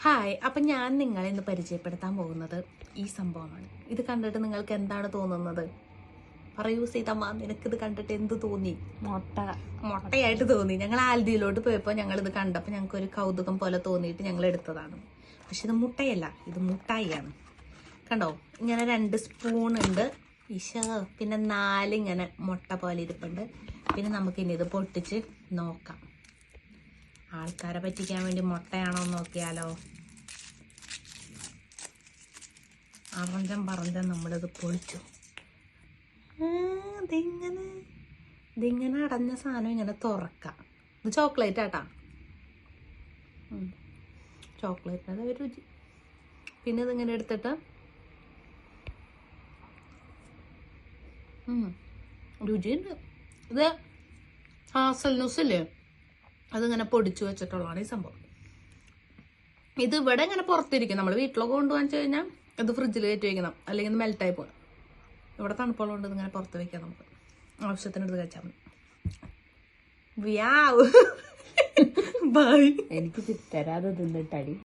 Hi, അപ്പം ഞാൻ നിങ്ങളെ ഇന്ന് പരിചയപ്പെടുത്താൻ പോകുന്നത് ഈ സംഭവമാണ്. ഇത് കണ്ടിട്ട് നിങ്ങൾക്ക് എന്താണ് തോന്നുന്നത്? പറയൂ സീതമ്മ, നിനക്കിത് കണ്ടിട്ട് എന്ത് തോന്നി? മുട്ടയായിട്ട് തോന്നി. ഞങ്ങൾ ആൽദിയിലോട്ട് പോയപ്പോൾ ഞങ്ങളിത് കണ്ടപ്പോൾ ഞങ്ങൾക്ക് ഒരു കൗതുകം പോലെ തോന്നിയിട്ട് ഞങ്ങൾ എടുത്തതാണ്. പക്ഷെ ഇത് മുട്ടയല്ല, ഇത് മുട്ടായിയാണ്. കണ്ടോ, ഇങ്ങനെ 2 സ്പൂൺ ഉണ്ട്. പിന്നെ 4 ഇങ്ങനെ മുട്ട പോലെ ഇരിപ്പുണ്ട്. പിന്നെ നമുക്കിനി ഇത് പൊട്ടിച്ച് നോക്കാം. ആൾക്കാരെ പറ്റിക്കാൻ വേണ്ടി മുട്ടയാണോ നോക്കിയാലോ. പറഞ്ഞ നമ്മളിത് പൊളിച്ചു. ഇതിങ്ങനെ അടഞ്ഞ സാധനം ഇങ്ങനെ തുറക്കാം. ഇത് ചോക്ലേറ്റ് ആട്ടാ, ചോക്ലേറ്റ് അത് രുചി. പിന്നെ ഇതിങ്ങനെ എടുത്തിട്ട് രുചിയുണ്ട്. ഇത് ഹാസൽനൂസില്ലേ, അതിങ്ങനെ പൊടിച്ചു വെച്ചിട്ടുള്ളതാണ് ഈ സംഭവം. ഇത് ഇവിടെ ഇങ്ങനെ പുറത്തിരിക്കും. നമ്മൾ വീട്ടിലൊക്കെ കൊണ്ടുപോകാൻ വെച്ച് കഴിഞ്ഞാൽ ഇത് ഫ്രിഡ്ജിൽ കയറ്റി വയ്ക്കണം, അല്ലെങ്കിൽ മെൽറ്റായി പോകും. ഇവിടെ തണുപ്പുള്ളതുകൊണ്ട് ഇതിങ്ങനെ പുറത്ത് വയ്ക്കാം. നമുക്ക് ആവശ്യത്തിന് ഇത് കഴിച്ചാൽ മതി. വ്യാവ് ബൈ. എനിക്ക് തരാതെ തിന്നിട്ടടി.